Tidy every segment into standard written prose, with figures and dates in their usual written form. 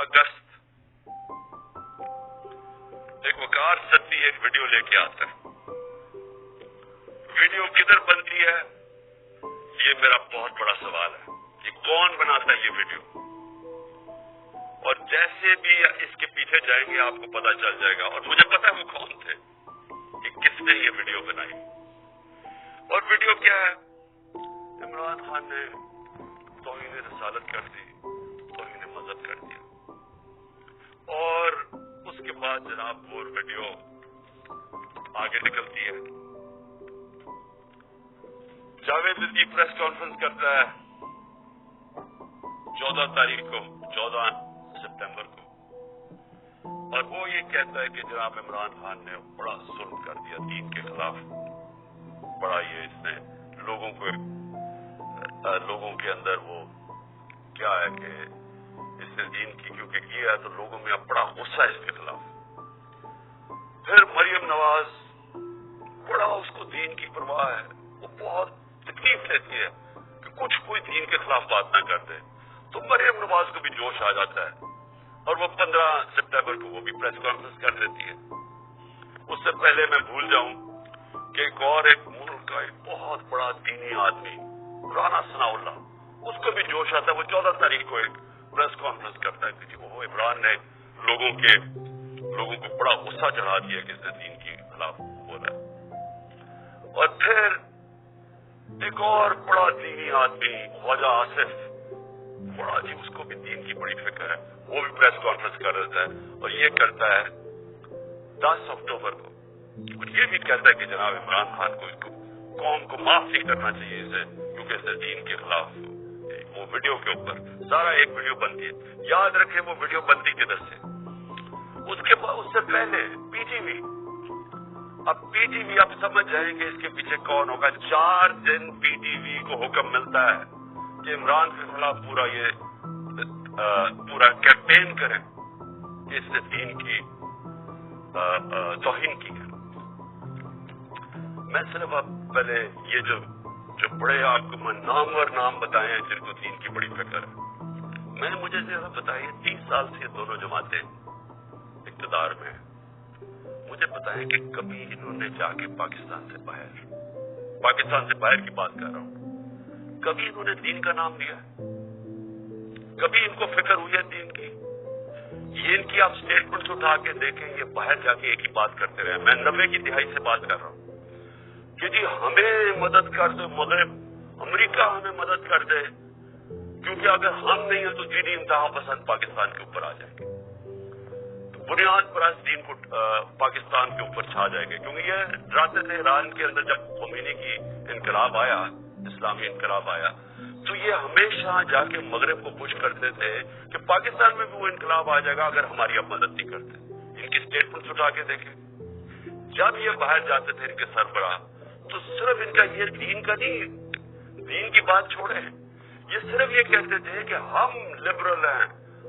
अगस्त एक वकार सत्ती एक वीडियो लेके आता है। वीडियो किधर बनती है, ये मेरा बहुत बड़ा सवाल है। ये कौन बनाता है ये वीडियो? और जैसे भी इसके पीछे जाएंगे आपको पता चल जाएगा, और मुझे पता है वो कौन थे, कि किसने ये वीडियो बनाई। और वीडियो क्या है? इमरान खान ने तौहीन रसालत कर दी, तौहीन मजहब कर दिया। और उसके बाद जनाब वो वीडियो आगे निकलती है। जावेद लतीफ प्रेस कॉन्फ्रेंस करता है 14 तारीख को, 14 सितंबर को, और वो ये कहता है कि जनाब इमरान खान ने बड़ा जुल्म कर दिया दीन के खिलाफ। बड़ा ये इसने लोगों के अंदर वो क्या है कि इसने दीन की क्योंकि किया है तो लोगों में अब बड़ा गुस्सा है इसके खिलाफ। फिर मरियम नवाज, बड़ा उसको दीन की परवाह है, वो बहुत तकलीफ लेती है कि कुछ कोई दीन के खिलाफ बात ना कर दे, तो मरियम नवाज को भी जोश आ जाता है और वो 15 सितंबर को वो भी प्रेस कॉन्फ्रेंस कर देती है। उससे पहले मैं भूल जाऊं कि एक मुल्क का एक बहुत बड़ा दीनी आदमी राना सनाउल्लाह, उसको भी जोश आता है। वो 14 तारीख को एक प्रेस कॉन्फ्रेंस करता है कि वो इमरान ने लोगों को बड़ा गुस्सा चढ़ा दिया कि इसने दीन के खिलाफ बोला। और फिर एक और बड़ा दीनी आदमी ख्वाजा आसिफ, बड़ा जी उसको भी दीन की बड़ी फिक्र है, वो भी प्रेस कॉन्फ्रेंस कर देता है और ये करता है 10 अक्टूबर को। और ये भी कहता है कि जनाब इमरान खान को इसको कौम को माफ नहीं करना चाहिए इसे, क्योंकि इसने दीन के खिलाफ। वो वीडियो के ऊपर सारा एक वीडियो बनती है। याद रखें वो वीडियो बनती किधर से? उसके बाद उससे पहले पीटीवी। अब पीटीवी आप समझ जाएंगे इसके पीछे कौन होगा। 4 दिन पीटीवी को हुक्म मिलता है कि इमरान के खिलाफ पूरा कैंपेन करें कि इसने दीन की तौहीन की है। मैं सिर्फ अब पहले ये जो बड़े आपको नामवर नाम बताए हैं जिनको दीन की बड़ी फिक्र है, मुझे जरा बताइए 30 साल से दोनों जमातें इक़्तिदार में हैं। मुझे बताएं कि कभी इन्होंने जाके पाकिस्तान से बाहर की बात कर रहा हूं, कभी इन्होंने दीन का नाम लिया? कभी इनको फिक्र हुई है दीन की? ये इनकी आप स्टेटमेंट्स उठा के देखें, ये बाहर जाके एक ही बात करते रहे। मैं 90 की दिहाई से बात कर रहा हूं कि जी हमें मदद कर दो, मगरिब अमेरिका हमें मदद कर दे, क्योंकि अगर हम नहीं है तो दीनी इंतहा पसंद पाकिस्तान के ऊपर आ जाएंगे, तो बुनियाद पर दीन को पाकिस्तान के ऊपर छा जाएंगे। क्योंकि ये डराते थे ईरान के अंदर जब खोमेनी की इनकलाब आया, इस्लामी इनकलाब आया, तो ये हमेशा जाके मगरिब को पुश करते थे कि पाकिस्तान में भी वो इनकलाब आ जाएगा अगर हमारी अब मदद नहीं करते। इनकी स्टेटमेंट उठा के देखें, जब ये बाहर जाते थे इनके सरबराह, तो सिर्फ इनका ये दीन का नहीं, दीन की बात छोड़े, ये सिर्फ ये कहते थे कि हम लिबरल हैं,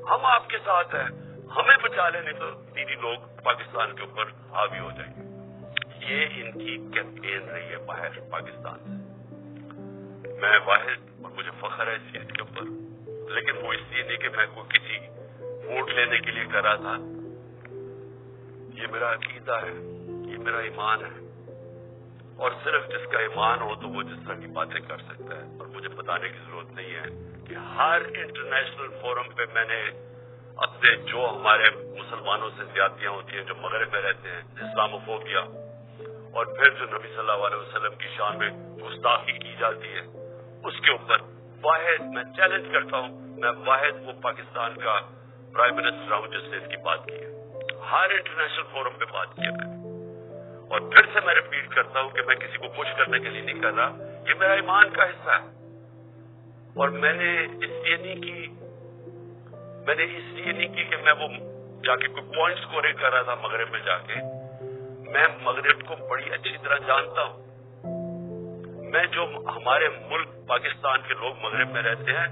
हम आपके साथ हैं, हमें बचा ले, नहीं तो दीनी लोग पाकिस्तान के ऊपर हावी हो जाएंगे। ये इनकी कैंपेन रही है बाहर पाकिस्तान से। मैं वाहिद, और मुझे फख्र है इस चीज के ऊपर, लेकिन वो इसलिए नहीं कि मैं कोई किसी वोट लेने के लिए कर रहा था। ये मेरा अकीदा है, ये मेरा ईमान है, और सिर्फ जिसका ईमान हो तो वो जिस तरह की बातें कर सकता है। और मुझे बताने की जरूरत नहीं है कि हर इंटरनेशनल फोरम पे मैंने अपने जो हमारे मुसलमानों से ज्यादतियां होती हैं, जो मगरिब में रहते हैं, इस्लामोफोबिया, और फिर जो नबी सल्लल्लाहु अलैहि वसल्लम की शान में गुस्ताखी की जाती है, उसके ऊपर वाहिद मैं चैलेंज करता हूं, मैं वाहिद वो पाकिस्तान का प्राइम मिनिस्टर हूं जिसने इसकी बात की है। हर इंटरनेशनल फोरम पे बात की है मैंने, और फिर से मैं रिपीट करता हूं कि मैं किसी को पुश करने के लिए नहीं कर रहा, ये मेरा ईमान का हिस्सा है। और मैंने इसलिए नहीं की कि मैं वो जाके कोई पॉइंट स्कोरिंग कर रहा था मगरिब में जाके। मैं मगरिब को बड़ी अच्छी तरह जानता हूं। मैं जो हमारे मुल्क पाकिस्तान के लोग मगरिब में रहते हैं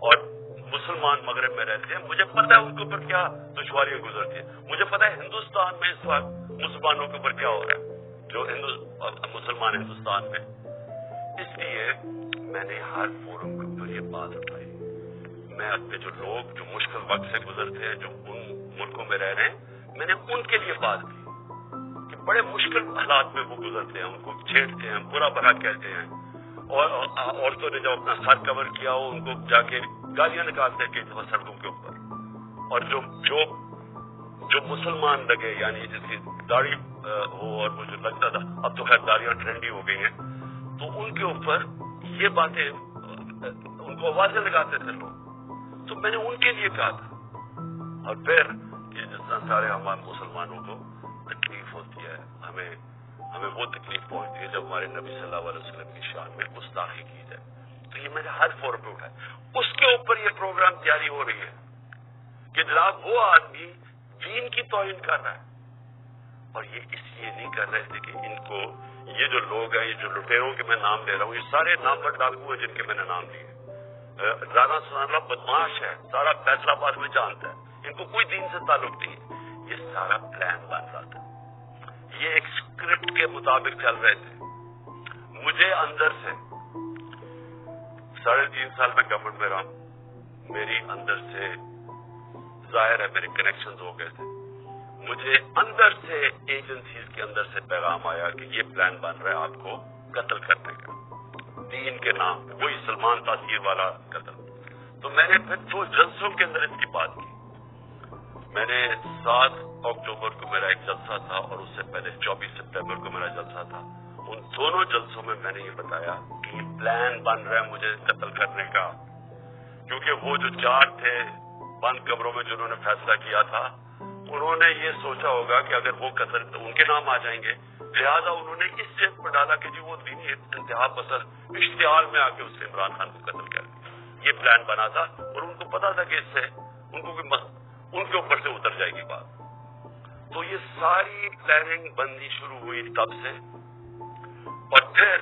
और मुसलमान मगरिब में रहते हैं, मुझे पता है उनके ऊपर क्या दुश्वारियां गुजरती है। मुझे पता है हिंदुस्तान में इस वक्त मुसलमानों के ऊपर क्या हो रहा है, जो मुसलमान हिंदुस्तान में। इसलिए मैंने हर फोरम के ऊपर ये बात उठाई। मैं अपने जो लोग जो मुश्किल वक्त से गुजरते हैं, जो उन मुल्कों में रह रहे हैं, मैंने उनके लिए बात की कि बड़े मुश्किल हालात में वो गुजरते हैं, उनको छेड़ते हैं, बुरा भला कहते हैं, और औरतों ने जब अपना सर कवर किया हो उनको जाके गालियां निकालते हैं कई दफा सड़कों के ऊपर, और जो मुसलमान लगे, यानी जिसकी दाढ़ी हो, और मुझे लगता था अब तो खैर दाढ़ियां ट्रेंडी हो गई हैं, तो उनके ऊपर ये बातें उनको आवाजें लगाते थे लोग। तो मैंने उनके लिए कहा था। और फिर जिस तरह सारे हमारे मुसलमानों को तकलीफ होती है, हमें वो तकलीफ पहुंचती है जब हमारे नबी सल्लल्लाहु अलैहि वसल्लम की शान में गुस्ताखी की जाए, तो ये मैंने हर फोरम पे उठाया। उसके ऊपर ये प्रोग्राम तैयारी हो रही है कि जनाब वो आदमी दीन की तौहीन कर रहा है, और ये इसलिए नहीं कर रहे थे कि इनको, ये जो लोग हैं, ये जो लुटेरों के मैं नाम ले रहा हूँ, ये सारे नामवर डाकू हैं जिनके मैंने नाम लिए। राना सुनाला बदमाश है, सारा फैसलाबाद में जानता है, इनको कोई दीन से ताल्लुक नहीं है। ये सारा प्लान बन रहा था, ये एक स्क्रिप्ट के मुताबिक चल रहे थे। मुझे अंदर से 3.5 साल में गवर्नमेंट में रहा, मेरी अंदर से जाहिर है मेरे कनेक्शंस हो गए थे, मुझे अंदर से एजेंसीज के अंदर से पैगाम आया कि ये प्लान बन रहा है आपको कत्ल करने का, दीन के नाम पे, वही सलमान तासीर वाला कत्ल। तो मैंने फिर 2 जलसों के अंदर इसकी बात की। मैंने 7 अक्टूबर को मेरा एक जलसा था, और उससे पहले 24 सितंबर को मेरा जलसा था। उन दोनों जलसों में मैंने ये बताया कि प्लान बन रहा है मुझे कत्ल करने का, क्योंकि वो जो 4 थे बंद कमरों में जिन्होंने फैसला किया था, उन्होंने ये सोचा होगा कि अगर वो कत्ल तो उनके नाम आ जाएंगे, लिहाजा उन्होंने इस जेब पर डाला कि जी वो दीनी इंतहा पसंद इश्तिहार में आके उसने इमरान खान को कत्ल कर दिया। ये प्लान बना था, और उनको पता था कि इससे उनको उनके ऊपर से उतर जाएगी बात। तो ये सारी प्लानिंग बननी शुरू हुई तब से। और फिर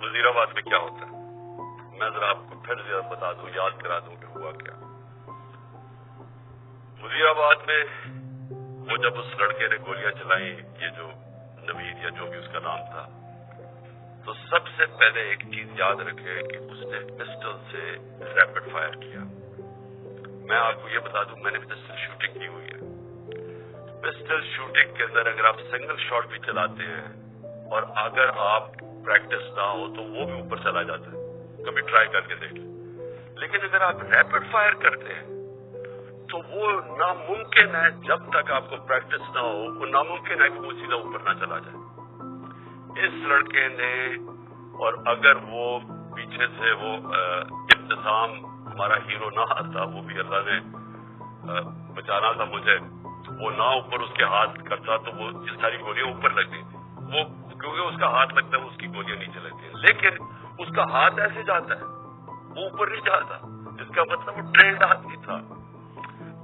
वजीराबाद में क्या होता है, मैं जरा आपको फिर बता दूं, याद करा दूं कि हुआ क्या। वजीराबाद में वो जब उस लड़के ने गोलियां चलाई, ये जो नवीद या जो भी उसका नाम था, तो सबसे पहले एक चीज याद रखे कि उसने पिस्टल से रैपिड फायर किया। मैं आपको ये बता दूं, मैंने पिस्टल शूटिंग की हुई है। पिस्टल शूटिंग के अंदर अगर आप सिंगल शॉट भी चलाते हैं, और अगर आप प्रैक्टिस ना हो तो वो भी ऊपर चला जाता है, कभी ट्राई करके देख लें। लेकिन अगर आप रैपिड फायर करते हैं तो वो नामुमकिन है, जब तक आपको प्रैक्टिस ना हो, वो नामुमकिन है कि वो सीधा ऊपर ना चला जाए। इस लड़के ने, और अगर वो पीछे से वो इब्तिसाम हमारा हीरो ना आता, वो भी अल्लाह ने बचाना था मुझे, वो ना ऊपर उसके हाथ करता तो वो जिस सारी गोलियां ऊपर लगती थी, वो क्योंकि उसका हाथ लगता है उसकी गोलियां नीचे लगती है, लेकिन उसका हाथ ऐसे जाता है, वो ऊपर नहीं जाता, जिसका मतलब वो ट्रेंड आदमी था।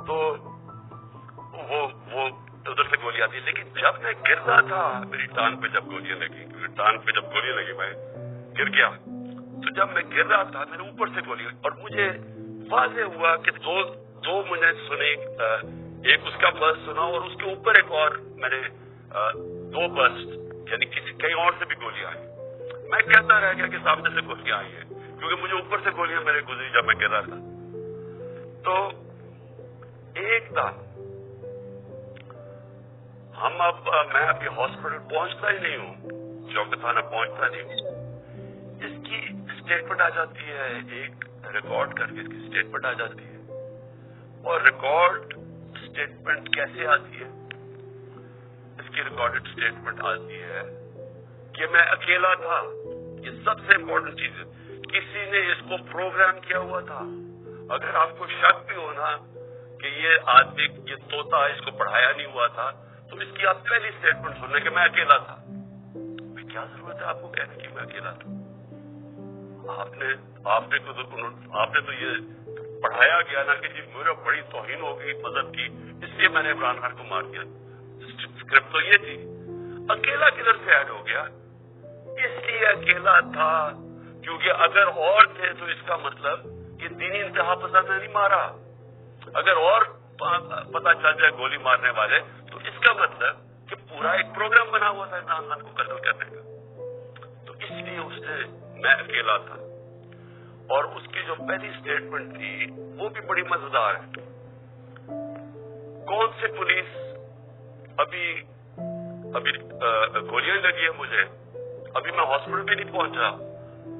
तो वो उधर से गोली आती है। लेकिन जब मैं गिर रहा था, मेरी टांग पे जब गोलियां लगी, क्योंकि टांग पे जब गोलियां लगी मैं गिर गया, तो जब मैं गिर रहा था मैंने ऊपर से गोली, और मुझे वाज़ेह हुआ कि दो मुझे सुने, एक उसका बर्स्ट सुना, और उसके ऊपर एक और मैंने 2 बर्स्ट, यानी कहीं और से भी गोलियां आई। मैं कहता रह गया कि सामने से गोलियां आई है, क्योंकि मुझे ऊपर से गोलियां मेरे गुजरी जब मैं गिर रहा था। तो एक था मैं अभी हॉस्पिटल पहुंचता ही नहीं हूँ, चौकथाना पहुंचता नहीं हूँ, इसकी स्टेटमेंट आ जाती है, एक रिकॉर्ड करके इसकी स्टेटमेंट आ जाती है। और रिकॉर्ड स्टेटमेंट कैसे आती है? इसकी रिकॉर्डेड स्टेटमेंट आती है कि मैं अकेला था। ये सबसे इम्पोर्टेंट चीज है, किसी ने इसको प्रोग्राम किया हुआ था। अगर आपको शक भी हो ना कि ये आदमी, ये तोता इसको पढ़ाया नहीं हुआ था, तो इसकी आप पहली स्टेटमेंट सुनने कि मैं अकेला था। क्या जरूरत है आपको कहने की मैं अकेला था? आपने तो ये पढ़ाया गया ना कि जी मेरा बड़ी तौहीन हो गई मजहब की, इसलिए मैंने इमरान खान को मार दिया। स्क्रिप्ट तो ये थी। अकेला किधर से ऐड हो गया? इसलिए अकेला था क्योंकि अगर और थे तो इसका मतलब कि दीनी इंतहा पसंद ने नहीं मारा। अगर और पता चल जाए गोली मारने वाले, तो इसका मतलब कि पूरा एक प्रोग्राम बना हुआ था इमरान खान को कत्ल करने का। तो इसलिए उसने میں اکیلا تھا، اور اس کی جو پہلی اسٹیٹمنٹ تھی وہ بھی بڑی مزیدار ہے. کون سے پولیس ابھی گولیاں لگی ہے مجھے، ابھی میں ہاسپٹل بھی نہیں پہنچا،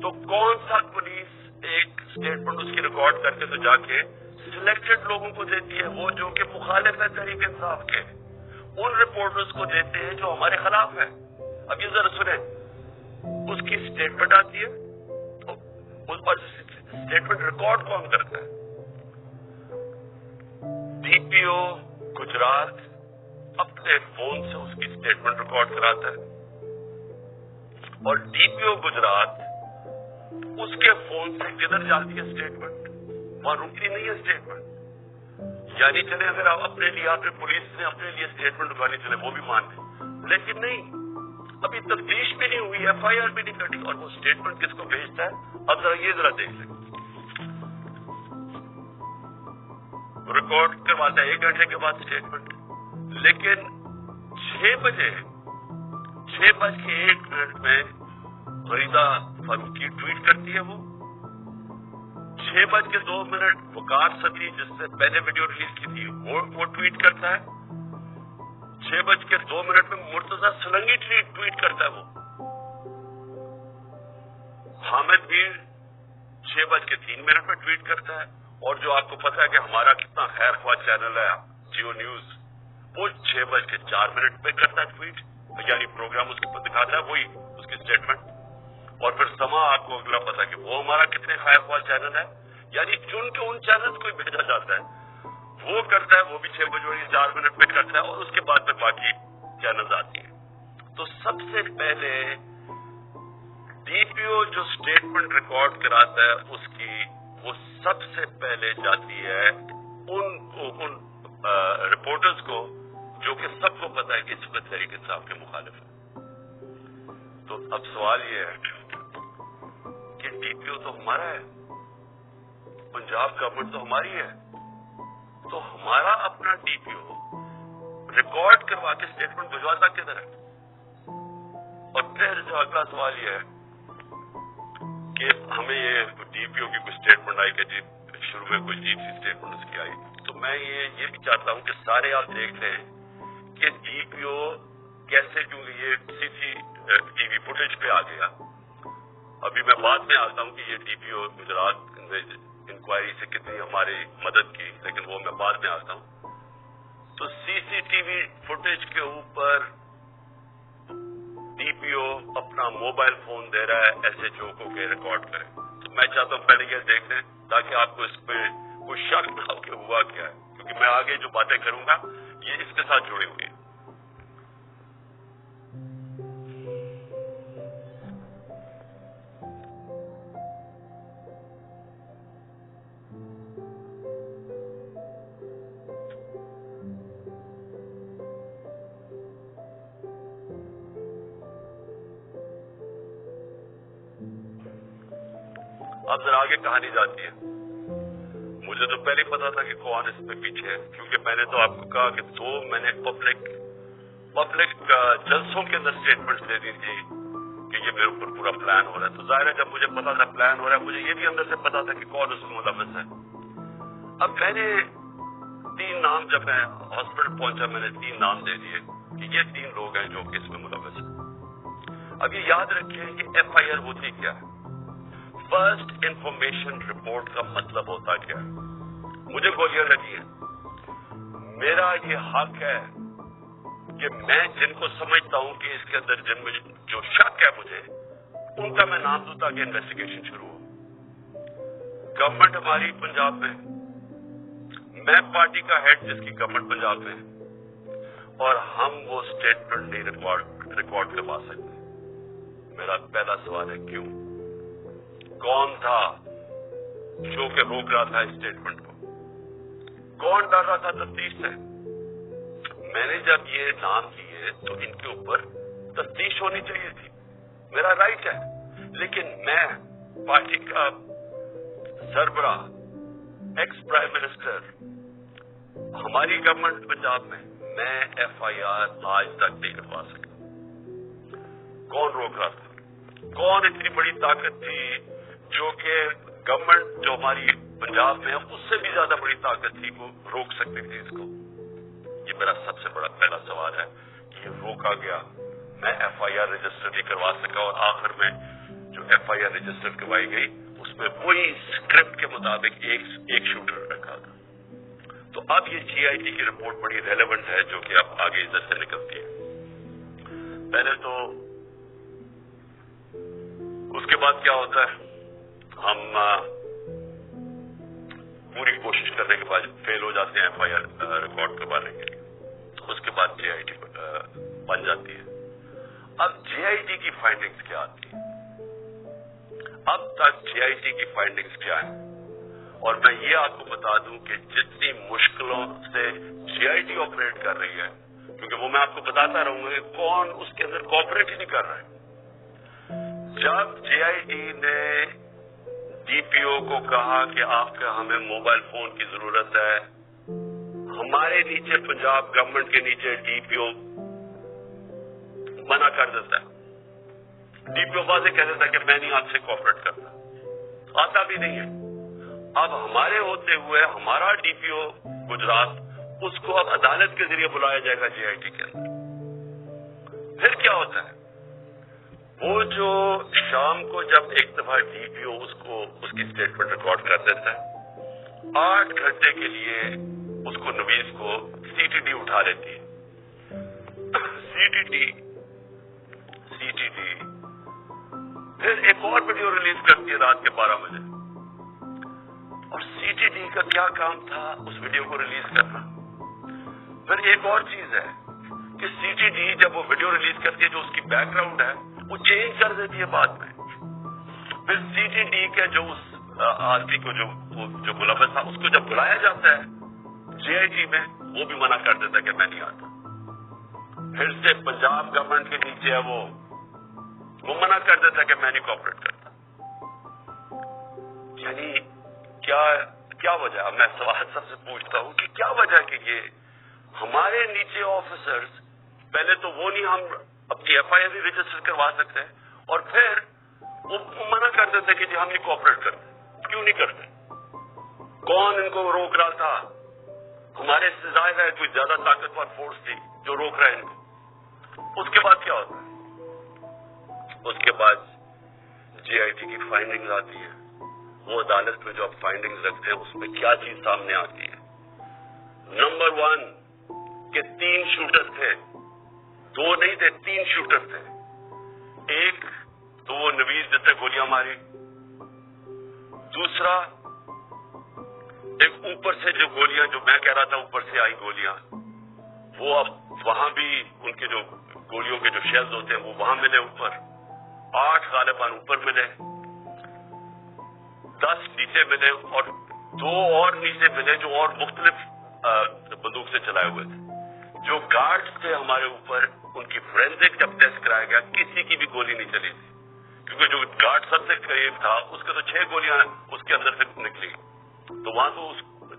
تو کون سا پولیس ایک اسٹیٹمنٹ اس کی ریکارڈ کر کے تو جا کے سلیکٹڈ لوگوں کو دیتی ہے، وہ جو کہ مخالف ہے تحریک انصاف کے، ان رپورٹرز کو دیتے ہیں جو ہمارے خلاف ہے. اب یہ ذرا سنیں، اس کی اسٹیٹمنٹ آتی ہے اور اسٹیٹمنٹ ریکارڈ کون کرتا ہے؟ ڈی پی او گجرات اپنے فون سے اس کی اسٹیٹمنٹ ریکارڈ کراتا ہے، اور ڈی پی او گجرات اس کے فون سے کدھر جاتی ہے اسٹیٹمنٹ؟ وہاں رکتی نہیں ہے اسٹیٹمنٹ. یعنی چلے اگر آپ اپنے لیے، آپ نے پولیس نے اپنے لیے اسٹیٹمنٹ اٹھانی چلے وہ بھی مان لیں، لیکن نہیں، ابھی تفتیش بھی نہیں ہوئی، ایف آئی آر بھی نہیں کٹی، اور وہ اسٹیٹمنٹ کس کو بھیجتا ہے؟ اب ذرا دیکھ لیں. ریکارڈ کرواتا ہے 1 گھنٹے کے بعد اسٹیٹمنٹ، لیکن 6:01 میں فریدہ فاروقی ٹویٹ کرتی ہے، وہ 6:02 وقار صدی جس سے پہلے ویڈیو ریلیز کی تھی وہ ٹویٹ کرتا ہے، 6:02 میں مرتضی سلنگی ٹویٹ کرتا ہے، وہ حامد میر 6:03 میں ٹویٹ کرتا ہے، اور جو آپ کو پتا ہے کہ ہمارا کتنا خیر خواہ چینل ہے جیو نیوز، وہ 6:04 پہ کرتا ہے ٹویٹ، یعنی پروگرام اس کو دکھاتا ہے وہی اس کی اسٹیٹمنٹ. اور پھر سما آپ کو اگلا پتا کہ وہ ہمارا کتنے خیر خواہ چینل ہے، یعنی چن کے ان چینل کو بھیجا جاتا ہے، وہ کرتا ہے، وہ بھی 6:04 پہ کرتا ہے، اور اس کے بعد میں باقی چینل آتی ہیں. تو سب سے پہلے ڈی پی او جو اسٹیٹمنٹ ریکارڈ کراتا ہے اس کی، وہ سب سے پہلے جاتی ہے ان رپورٹرز کو جو کہ سب کو پتا ہے کہ اس وقت تحریک انصاف کے مخالف ہے. تو اب سوال یہ ہے کہ ڈی پی او تو ہمارا ہے، پنجاب گورنمنٹ تو ہماری ہے، تو ہمارا اپنا ڈی پی او ریکارڈ کروا کے اسٹیٹمنٹ بھجواتا کدھر ہے؟ اور پھر جو اگلا سوال یہ ہے کہ ہمیں یہ ڈی پی او کی کوئی اسٹیٹمنٹ آئی کہ جی شروع میں کوئی عجیب سی اسٹیٹمنٹ اس کی آئی، تو میں یہ بھی چاہتا ہوں کہ سارے آپ دیکھ لیں کہ ڈی پی او کیسے، کیونکہ یہ سی سی ٹی وی فوٹیج پہ آ گیا. ابھی میں بعد میں آتا ہوں کہ یہ ڈی پی او گجرات نے انکوائری سے کتنی ہماری مدد کی، لیکن وہ میں بعد میں آتا ہوں. تو سی سی ٹی وی فوٹیج کے اوپر ڈی پی او اپنا موبائل فون دے رہا ہے ایس ایچ او کو کہ ریکارڈ کرے. تو میں چاہتا ہوں پہلے یہ دیکھ لیں تاکہ آپ کو اس پہ کوئی شک نہ ہو کہ ہوا کیا ہے، کیونکہ میں آگے جو باتیں کروں گا یہ اس کے ساتھ جڑی ہوئی ہیں. اب ذرا آگے کہانی جاتی ہے. مجھے تو پہلے پتا تھا کہ کون اس پہ پیچھے ہے، کیونکہ میں نے تو آپ کو کہا کہ میں نے پبلک جلسوں کے اندر اسٹیٹمنٹس دے دی تھی کہ یہ میرے اوپر پورا پلان ہو رہا ہے. تو ظاہر ہے جب مجھے پتا تھا پلان ہو رہا ہے، مجھے یہ بھی اندر سے پتا تھا کہ کون اس میں ملوث ہے. اب میں نے 3 نام، جب میں ہاسپٹل پہنچا میں نے 3 نام دے دیے کہ یہ 3 لوگ ہیں جو کہ اس میں ملوث ہیں. اب یہ یاد رکھیں کہ ایف آئی آر ہوتی کیا ہے، فرسٹ انفارمیشن رپورٹ کا مطلب ہوتا کیا ہے. مجھے گولیاں لگی ہیں، میرا یہ حق ہے کہ میں جن کو سمجھتا ہوں کہ اس کے اندر جن میں جو شک ہے مجھے، ان کا میں نام دوں تاکہ انویسٹیگیشن شروع ہو. گورنمنٹ ہماری پنجاب میں، میں پارٹی کا ہیڈ جس کی گورنمنٹ پنجاب میں، اور ہم وہ اسٹیٹمنٹ نہیں ریکارڈ کروا سکتے. میرا پہلا سوال ہے کیوں؟ کون تھا جو کہ روک رہا تھا اسٹیٹمنٹ کو؟ کون ڈال رہا تھا تفتیش سے؟ میں نے جب یہ نام لیے تو ان کے اوپر تفتیش ہونی چاہیے تھی، میرا رائٹ ہے. لیکن میں پارٹی کا سربراہ، ایکس پرائم منسٹر، ہماری گورنمنٹ پنجاب میں ایف آئی آر آج تک نہیں کروا سکا. کون روک رہا تھا؟ कौन इतनी बड़ी ताकत थी जो कि गवर्नमेंट जो हमारी पंजाब में है उससे भी ज्यादा बड़ी ताकत थी, वो रोक सकती थी इसको? ये मेरा सबसे बड़ा पहला सवाल है कि ये रोका गया। मैं FIR रजिस्टर नहीं करवा सका और आखिर में जो FIR रजिस्टर करवाई गई उसमें वही स्क्रिप्ट के मुताबिक एक शूटर रखा था। तो अब ये GIT की रिपोर्ट बड़ी रेलेवेंट है जो कि अब आगे इधर से निकलती है। पहले तो उसके बाद क्या होता है, हम पूरी कोशिश करने के बाद फेल हो जाते हैं FIR रिकॉर्ड करवाने के लिए, उसके बाद GIT बन जाती है। अब GIT की फाइंडिंग्स क्या आती है? अब तक GIT की फाइंडिंग्स क्या है? और मैं ये आपको बता दूं कि जितनी मुश्किलों से GIT ऑपरेट कर रही है, क्योंकि वो मैं आपको बताता रहूंगा कि कौन उसके अंदर कोऑपरेट ही नहीं कर रहा है। जब GIT ने DPO को कहा कि आपका हमें मोबाइल फोन की जरूरत है, हमारे नीचे पंजाब गवर्नमेंट के नीचे DPO मना कर देता है। DPO वाजे कह देता है कि मैं नहीं आपसे कोऑपरेट करता, आता भी नहीं है। अब हमारे होते हुए हमारा DPO गुजरात, उसको अब अदालत के जरिए बुलाया जाएगा GIT के अंदर। फिर क्या होता है, वो जो शाम को जब एक दफा DPO उसको उसकी स्टेटमेंट रिकॉर्ड कर देता है, 8 घंटे के लिए उसको नवीज को CTD उठा लेती है। CTD फिर एक और वीडियो रिलीज करती है रात के 12 बजे। और CTD का क्या काम था उस वीडियो को रिलीज करना? फिर एक और चीज है कि CTD जब वो वीडियो रिलीज करती है, जो उसकी बैकग्राउंड है वो चेंज कर देती है बाद में। फिर CTD के जो उस आदमी को जो मुलव्वस था, उसको जब बुलाया जाता है GIT में, वो भी मना कर देता है कि मैं नहीं आता। फिर से पंजाब गवर्नमेंट के नीचे है वो मना कर देता है कि मैं नहीं कोऑपरेट करता। यानी क्या वजह? मैं सवाल सबसे पूछता हूं कि क्या वजह कि ये हमारे नीचे ऑफिसर्स, पहले तो वो नहीं हम अपनी FIR रजिस्टर करवा सकते हैं, और फिर वो मना कर देते कि जी हम नहीं कोऑपरेट करते। क्यों नहीं करते? कौन इनको रोक रहा था? हमारे से ज्यादा कोई ज्यादा ताकतवर फोर्स थी जो रोक रहा है इनको। उसके बाद क्या होता है? उसके बाद GIT की फाइंडिंग्स आती है। वो अदालत में जो आप फाइंडिंग्स रखते हैं उसमें क्या चीज सामने आती है? नंबर 1 कि 3 शूटर थे, 2 नहीं थे, 3 शूटर थे। एक तो वो नवीज जिसने गोलियां मारी, दूसरा एक ऊपर से जो गोलियां, जो मैं कह रहा था ऊपर से आई गोलियां, वो अब वहां भी उनके जो गोलियों के जो शेल्स होते हैं वो वहां मिले ऊपर। 8 गालिबान ऊपर मिले, 10 नीचे मिले, और 2 और नीचे मिले जो और मुख्तलिफ बंदूक से चलाए हुए थे। जो गार्ड्स थे हमारे ऊपर, उनकी फोरेंसिक जब टेस्ट कराया गया, किसी की भी गोली नहीं चली थी, क्योंकि जो गार्ड सबसे करीब था उसके तो 6 गोलियां उसके अंदर से निकली, तो वहां तो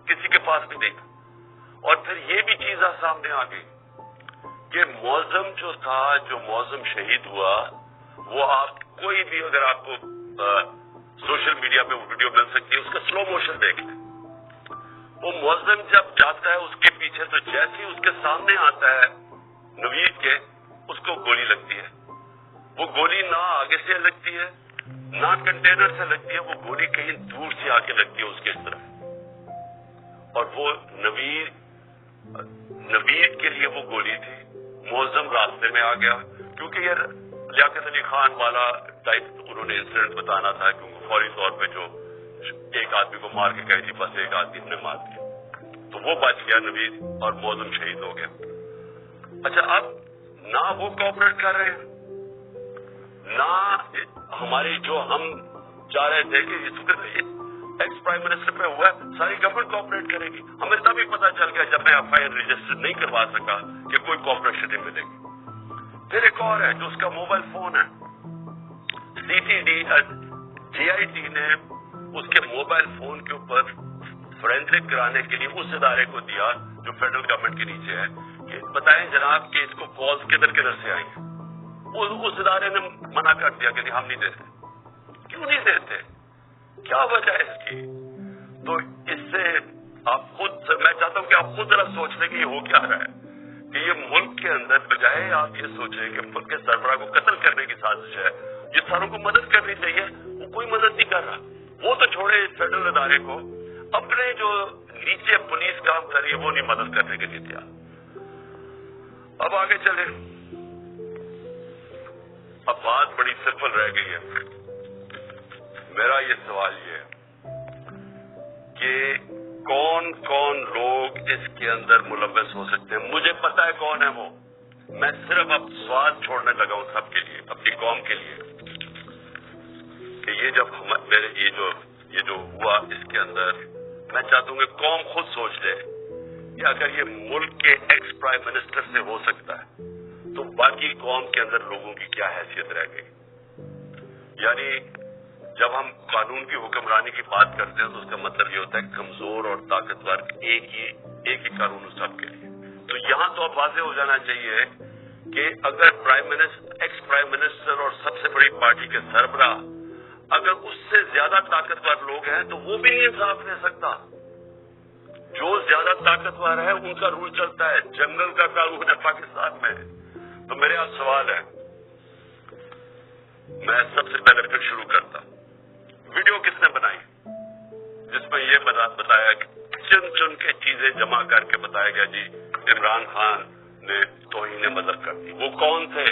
किसी के पास भी नहीं था। और फिर ये भी चीज सामने आ गई कि मौजम जो था, जो मौजम शहीद हुआ, वो आप कोई भी अगर आपको सोशल मीडिया पे वो वीडियो मिल सकती है, उसका स्लो मोशन देख लें। वो मौजम जब जाता है उसके पीछे, तो जैसे ही उसके सामने आता है नवीद के, उसको गोली लगती है। वो गोली ना आगे से लगती है ना कंटेनर से लगती है, वो गोली कहीं दूर से आके लगती है उसके इस तरफ। और वो नवीद के लिए वो गोली थी। मौजम रास्ते में आ गया, क्योंकि यार लियाकत अली खान वाला टाइप उन्होंने इंसिडेंट बताना था, क्योंकि फौरी तौर पे जो एक आदमी को मार के कही थी, बस एक आदमी ने मार दिया, तो वो बच गया नवीद, और मौजम शहीद हो गया। अच्छा, अब ना वो कोऑपरेट कर रहे हैं, ना हमारी जो हम चाह रहे थे कि एक्स प्राइम मिनिस्टर पे हुआ, सारी गवर्नमेंट कोऑपरेट करेगी। हमें तभी पता चल गया जब मैं FIR रजिस्टर नहीं करवा सका कि कोई कोऑपरेशन नहीं मिलेगी। फिर एक और है जो उसका मोबाइल फोन है। GIT ने उसके मोबाइल फोन के ऊपर फोरेंसिक कराने के लिए उस इदारे को दिया जो फेडरल गवर्नमेंट के नीचे है, कि बताएं जनाब कि इसको कॉल्स किधर किधर से आई हैं। उस इदारे ने मना कर दिया कि नहीं हम नहीं देते। क्यों नहीं देते, क्या वजह है इसकी? तो इससे आप खुद, मैं चाहता हूं कि आप खुद जरा सोच लें कि ये हो क्या रहा है, कि ये मुल्क के अंदर बजाय आप ये सोचें कि मुल्क के सरबराह को कत्ल करने की साजिश है, ये सारों को मदद करनी चाहिए, वो कोई मदद नहीं कर रहा। वो तो छोड़े इस फेडरल इदारे को, अपने जो नीचे पुलिस काम कर रही है वो नहीं मदद करने के लिए तैयार। अब आगे चले, अब बात बड़ी सिंपल रह गई है। मेरा ये सवाल ये है कि कौन कौन लोग इसके अंदर मुलव्वस हो सकते हैं। मुझे पता है कौन है वो, मैं सिर्फ अब स्वाद छोड़ने लगा हूं सबके लिए, अपनी कौम के लिए, कि ये जब मेरे ये जो हुआ इसके अंदर, मैं चाहता हूं कि कौम खुद सोच ले कि अगर ये मुल्क के एक्स प्राइम मिनिस्टर से हो सकता है तो बाकी कौम के अंदर लोगों की क्या हैसियत रह गई। यानी जब हम कानून की हुक्मरानी की बात करते हैं तो उसका मतलब ये होता है कमजोर और ताकतवर एक ही कानून सबके लिए। तो यहां तो अब वाज़ेह हो जाना चाहिए कि अगर एक्स प्राइम मिनिस्टर और सबसे बड़ी पार्टी के सरबराह अगर उससे ज्यादा ताकतवर लोग हैं तो वो भी नहीं इंसाफ दे सकता। जो ज्यादा ताकतवर है उनका रूल चलता है, जंगल का कानून है पाकिस्तान में। तो मेरे आप सवाल है, मैं सबसे पहले फिर शुरू करता हूं, वीडियो किसने बनाई जिसमें ये बताया कि चुन के चीजें जमा करके बताया गया जी इमरान खान ने तौहीन मजहब कर दी। वो कौन थे,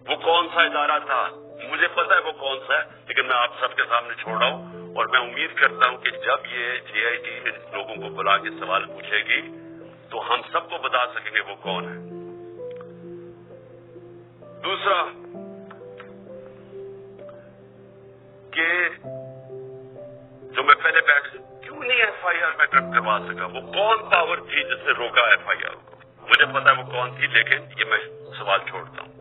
वो कौन सा इदारा था? मुझे पता है वो कौन सा है, लेकिन मैं आप सबके सामने छोड़ रहा हूं और मैं उम्मीद करता हूं कि जब ये JIT इन लोगों को बुला के सवाल पूछेगी तो हम सबको बता सकेंगे वो कौन है। दूसरा कि जो मैं पहले क्यों नहीं FIR में करवा सका, वो कौन पावर थी जिसने रोका FIR को? मुझे पता है वो कौन थी, लेकिन ये मैं सवाल छोड़ता हूं।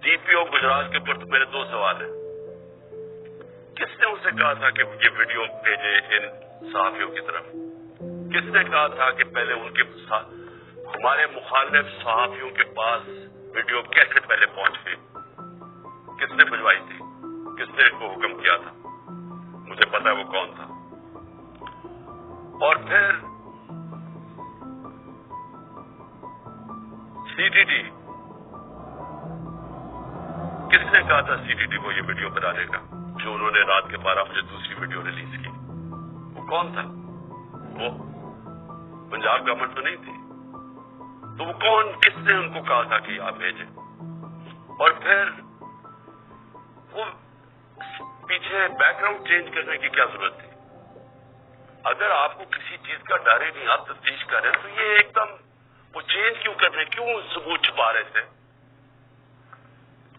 DPO गुजरात के ऊपर तो मेरे दो सवाल हैं। किसने उसे कहा था कि ये वीडियो भेजे इन सहाफियों की तरफ? किसने कहा था कि पहले उनके हमारे मुखालिफ सहाफियों के पास वीडियो कैसे पहले पहुंच गई? किसने भिजवाई थी? किसने इनको हुक्म किया था? मुझे पता है वो कौन था। और फिर CTT, किसने कहा था CTT को ये वीडियो बनाने का, जो उन्होंने रात के 12 बजे दूसरी वीडियो रिलीज की? वो कौन था? वो पंजाब गवर्नमेंट तो नहीं थी। तो वो कौन, किसने उनको कहा था कि आप भेजें? और फिर वो पीछे बैकग्राउंड चेंज करने की क्या जरूरत थी? अगर आपको किसी चीज का डर ही नहीं, आप तफ्तीश कर रहे हैं, तो ये एकदम वो चेंज क्यों कर रहे, क्यों सबूत छुपा रहे थे?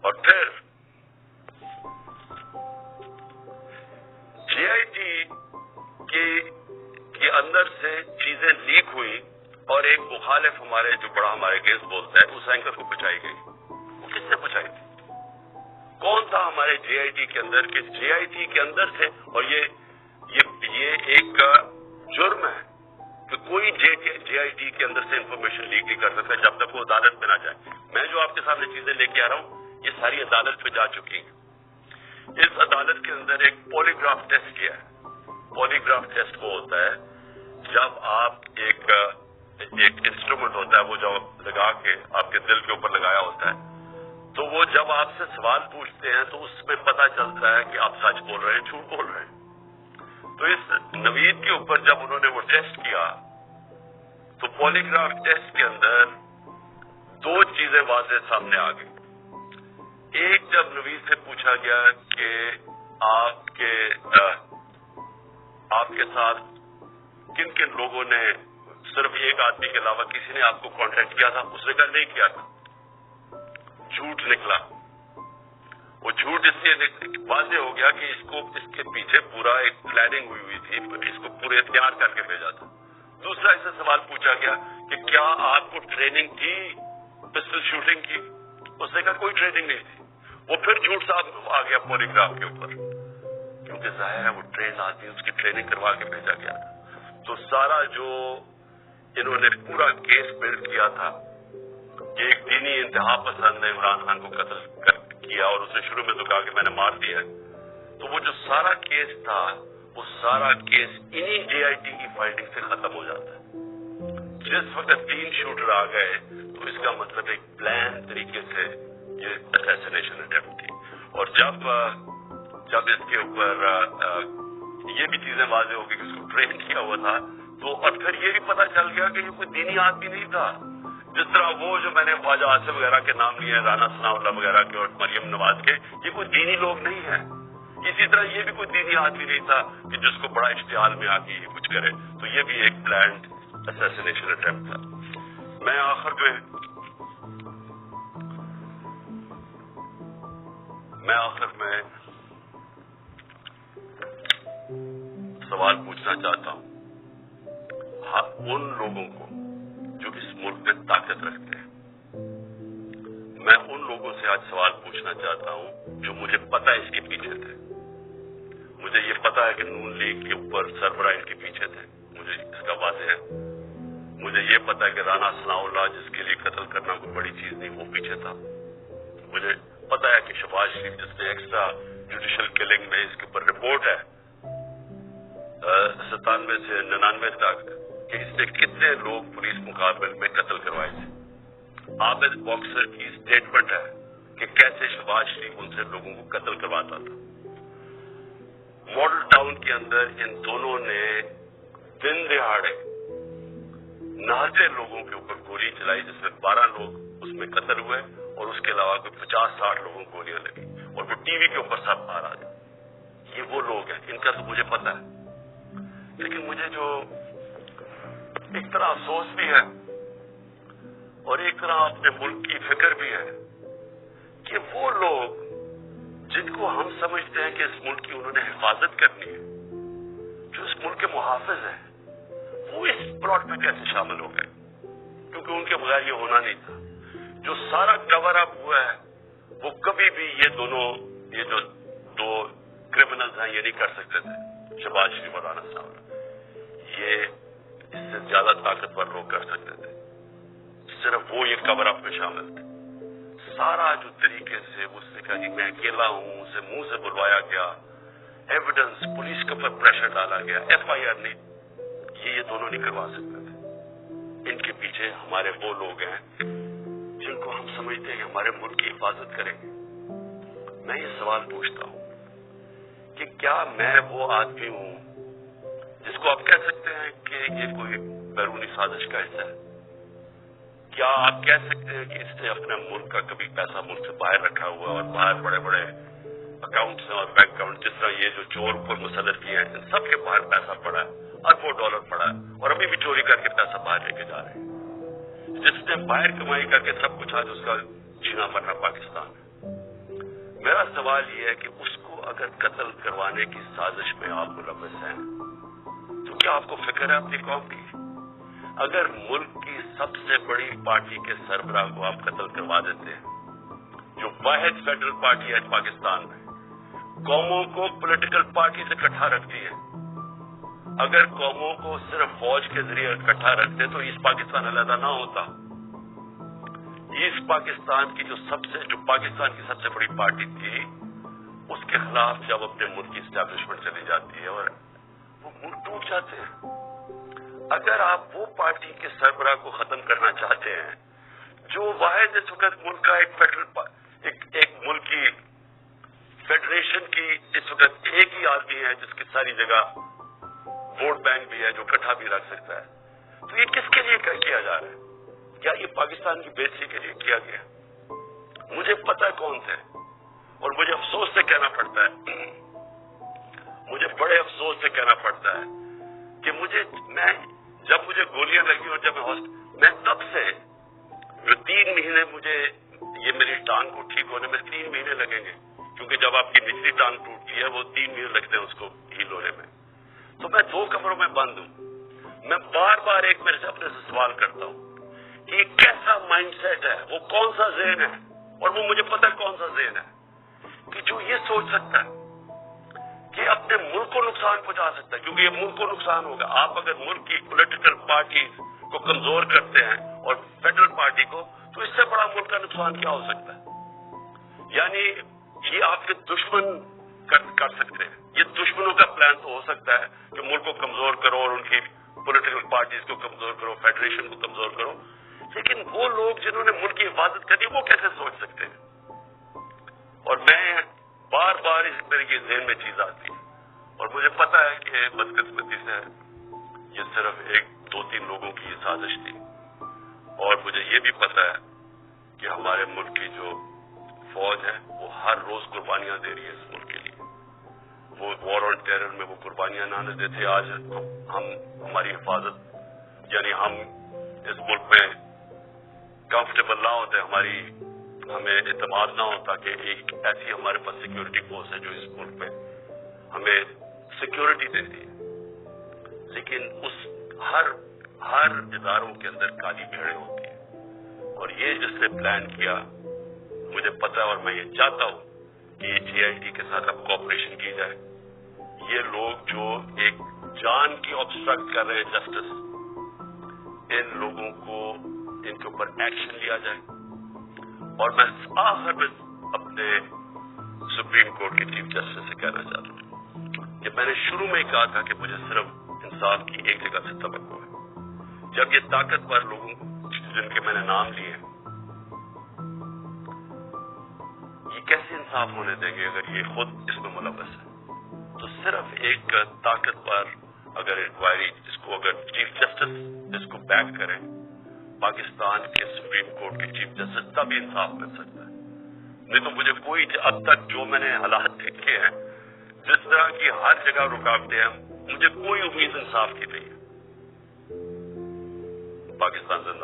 और फिर JIT के अंदर से चीजें लीक हुई और एक मुखालिफ हमारे जो बड़ा हमारे केस बोलता है उस एंकर को बचाई गई। वो किसने बचाई थी? कौन था हमारे JIT के अंदर के JIT के अंदर से? और ये एक जुर्म है कि कोई JIT के अंदर से इंफॉर्मेशन लीक नहीं कर सकता जब तक वो अदालत में ना जाए। मैं जो आपके सामने चीजें लेके आ रहा हूं ये सारी अदालत पे जा चुकी हैं। इस अदालत के अंदर एक पॉलीग्राफ टेस्ट किया है। पॉलीग्राफ टेस्ट वो होता है जब आप एक इंस्ट्रूमेंट होता है वो जो लगा के आपके दिल के ऊपर लगाया होता है, तो वो जब आपसे सवाल पूछते हैं तो उसमें पता चलता है कि आप सच बोल रहे हैं झूठ बोल रहे हैं। तो इस नवीद के ऊपर जब उन्होंने वो टेस्ट किया तो पॉलीग्राफ टेस्ट के अंदर दो चीजें वाज़ेह सामने आ गई। एक, जब नवीद से पूछा गया कि आपके साथ किन किन लोगों ने, सिर्फ एक आदमी के अलावा किसी ने आपको कांटेक्ट किया था? उसने कहा नहीं किया था। झूठ निकला। वो झूठ इसलिए वाज़ेह हो गया कि इसके पीछे पूरा एक प्लानिंग हुई थी, इसको पूरे तैयार करके भेजा था। दूसरा, इससे सवाल पूछा गया कि क्या आपको ट्रेनिंग थी पिस्टल शूटिंग की? उसने कहा कोई ट्रेनिंग नहीं थी। वो फिर झूठ साहब आ गया पॉलीग्राफ के ऊपर, जाहिर है वो ट्रेन आदमी उसकी ट्रेनिंग करवा के भेजा गया था। तो सारा जो इन्होंने पूरा केस बिल्ड किया था कि एक दीनी इंतहा पसंद ने इमरान खान को कत्ल किया और उसने शुरू में तो कहा कि मैंने मार दिया। तो वो जो सारा केस था वो सारा केस इन्हीं JIT की फाइटिंग से खत्म हो जाता है। जिस वक्त 3 शूटर आ गए तो इसका मतलब एक प्लान तरीके से ये असैसिनेशन अटेम्प्ट थी। और जब इसके ऊपर ये भी चीजें वाज़ेह हो गई कि इसको ट्रेन किया हुआ था, तो और फिर ये भी पता चल गया कि ये कोई दीनी आदमी नहीं था। जिस तरह वो जो मैंने ख्वाजा आसिफ वगैरह के नाम लिए, राना सनाउल्लाह वगैरह के और मरियम नवाज के, ये कोई दीनी लोग नहीं है। इसी तरह ये भी कोई दीनी आदमी नहीं था कि जिसको बड़ा इश्तिहाल में आके ये कुछ करे। तो ये भी एक प्लान्ड असैसिनेशन अटेम्प्ट था। मैं आखिर में सवाल पूछना चाहता हूं उन लोगों को जो इस मुल्क में ताकत रखते हैं। मैं उन लोगों से आज सवाल पूछना चाहता हूं जो मुझे पता है इसके पीछे थे। मुझे ये पता है कि नून लीग के ऊपर सरबराह इनके पीछे थे, मुझे इसका वाज़ेह है। मुझे ये पता है कि राना सनाउल्लाह जिसके लिए कत्ल करना कोई बड़ी चीज नहीं, वो पीछे था। मुझे पता है कि शहबाज शरीफ जिसने एक्स्ट्रा जुडिशियल किलिंग में इसके ऊपर रिपोर्ट है 97 से 99 तक कि इसने कितने लोग पुलिस मुकाबले में कत्ल करवाए थे। आबिद बॉक्सर की स्टेटमेंट है कि कैसे शहबाज शरीफ उनसे लोगों को कत्ल करवाता था। मॉडल टाउन के अंदर इन दोनों ने दिन दिहाड़े नहाते लोगों के ऊपर गोली चलाई, जिसमें 12 लोग उसमें कत्ल हुए और उसके अलावा कोई 50-60 लोगों को गोलियां लगी और वो टीवी के ऊपर सब आ रहा था। ये वो लोग हैं, इनका तो मुझे पता है। लेकिन मुझे जो एक तरह अफसोस भी है और एक तरह अपने मुल्क की फिक्र भी है कि वो लोग जिनको हम समझते हैं कि इस मुल्क की उन्होंने हिफाजत करनी है, जो इस मुल्क के मुहाफिज हैं, वो इस प्लॉट में कैसे शामिल हो गए? क्योंकि उनके बगैर ये होना नहीं था। जो सारा कवर अप हुआ है वो कभी भी ये जो दो क्रिमिनल्स हैं ये नहीं कर सकते थे। शहबाज शरीफ और राना सनाउल्लाह ये इससे ज्यादा ताकतवर लोग कर सकते थे, सिर्फ वो ये कवर अप में शामिल थे। सारा जो तरीके से उसने कहा कि मैं अकेला हूं, उसे मुंह से बुलवाया गया, एविडेंस पुलिस के ऊपर प्रेशर डाला गया, FIR नहीं, ये दोनों नहीं करवा सकते थे। इनके पीछे हमारे वो लोग हैं जिनको हम समझते हैं कि हमारे मुल्क की हिफाजत करेंगे। मैं ये सवाल पूछता हूं कि क्या मैं वो आदमी हूं जिसको आप कह सकते हैं कि ये कोई बैरूनी साजिश का हिस्सा है? क्या आप कह सकते हैं कि इसने अपने मुल्क का कभी पैसा मुल्क से बाहर रखा हुआ और बाहर बड़े बड़े अकाउंट्स हैं और बैंक अकाउंट, जिस तरह ये जो चोर ऊपर मुसल्लत किए हैं, इन सबके बाहर पैसा पड़ा है, अरबों डॉलर पड़ा है और अभी भी चोरी करके पैसा बाहर लेके जा रहे हैं। जिसने बाहर कमाई करके सब कुछ आज उसका जीना मरना पाकिस्तान है। मेरा सवाल ये है कि उसको अगर कत्ल करवाने की साजिश में आप मुलव्वस हैं तो क्या आपको फिक्र है अपनी कौम की? अगर मुल्क की सबसे बड़ी पार्टी के सरबराह को आप कत्ल करवा देते हैं, जो वाहिद फेडरल पार्टी है पाकिस्तान में, कौमों को पॉलिटिकल पार्टी से इकट्ठा रखती है। अगर कौमों को सिर्फ फौज के जरिए इकट्ठा रखते तो ईस्ट पाकिस्तान अलहदा ना होता। ईस्ट पाकिस्तान की जो पाकिस्तान की सबसे बड़ी पार्टी थी, उसके खिलाफ जब अपने मुल्क की इस्टेब्लिशमेंट चली जाती है और वो मुल्क टूट जाते हैं। अगर आप वो पार्टी के सरबराह को खत्म करना चाहते हैं जो वाहिद इस वक्त मुल्क का एक मुल्क की फेडरेशन की इस वक्त एक ही आदमी है जिसकी सारी जगह वोट बैंक भी है, जो इकट्ठा भी रख सकता है, तो ये किसके लिए किया जा रहा है? क्या ये पाकिस्तान की बेइज्जती के लिए किया गया? मुझे पता है कौन थे और मुझे अफसोस से कहना पड़ता है, मुझे बड़े अफसोस से कहना पड़ता है कि जब मुझे गोलियां लगी और जब मैं तब से जो 3 महीने मुझे ये मेरी टांग को ठीक होने में 3 महीने लगेंगे, क्योंकि जब आपकी निचली टांग टूटती है वो 3 महीने लगते हैं उसको हील होने में। तो मैं 2 कमरों में बंद हूं। मैं बार बार एक मेरे से अपने से सवाल करता हूं कि कैसा माइंडसेट है, वो कौन सा ज़हन है, और वो मुझे पता है कौन सा ज़हन है कि जो ये सोच सकता है कि अपने मुल्क मुल्क को नुकसान पहुंचा सकता है, क्योंकि ये मुल्क को नुकसान होगा। आप अगर मुल्क की पॉलिटिकल पार्टी को कमजोर करते हैं और फेडरल पार्टी को, तो इससे बड़ा मुल्क का नुकसान क्या हो सकता है? यानी ये आपके दुश्मन कर सकते हैं। ये दुश्मनों का प्लान तो हो सकता है कि मुल्क को कमजोर करो और उनकी पॉलिटिकल पार्टीज को कमजोर करो, फेडरेशन को कमजोर करो, लेकिन वो लोग जिन्होंने मुल्क की हिफाजत करनी वो कैसे सोच सकते हैं? और मैं बार बार इस मेरे के ज़हन में चीज आती है, और मुझे पता है कि बदकिस्मती से ये सिर्फ 1-2-3 लोगों की साजिश थी, और मुझे ये भी पता है कि हमारे मुल्क की जो फौज है वो हर रोज कुर्बानियां दे रही है इस मुल्क के लिए। वो वॉर ऑन टेरर में वो कुर्बानियां ना देते, आज हम हमारी हिफाजत, यानी हम इस मुल्क में कंफर्टेबल ना होते, हमें एतमाद ना होता कि एक ऐसी हमारे पास सिक्योरिटी फोर्स है जो इस मुल्क में हमें सिक्योरिटी देती है। लेकिन उस हर इदारों के अंदर काली भेड़ें होती है, और ये जिसने प्लान किया मुझे पता है, और मैं ये चाहता हूं कि JIT के साथ अब कोऑपरेशन की जाए। ये लोग जो एक जान की ऑब्स्ट्रक्ट कर रहे हैं जस्टिस, इन लोगों को इनके ऊपर एक्शन लिया जाए। और मैं आखिर में अपने सुप्रीम कोर्ट के चीफ जस्टिस से कहना चाहता हूं कि मैंने शुरू में ही कहा था कि मुझे सिर्फ इंसाफ की एक जगह से तवक्को है। जब ये ताकतवर लोगों को जिनके मैंने नाम लिए, ये कैसे इंसाफ होने देंगे अगर ये खुद इसमें मुलव्वस है? तो सिर्फ एक ताकतवर अगर इंक्वायरी, जिसको अगर चीफ जस्टिस इसको बैक करें, पाकिस्तान के सुप्रीम कोर्ट के चीफ जस्टिस, तब इंसाफ मिल सकता है। नहीं तो मुझे कोई, अब तक जो मैंने हालात देखे हैं, जिस तरह की हर जगह रुकावटें हैं, मुझे कोई उम्मीद इंसाफ की नहीं है। पाकिस्तान जिंदा।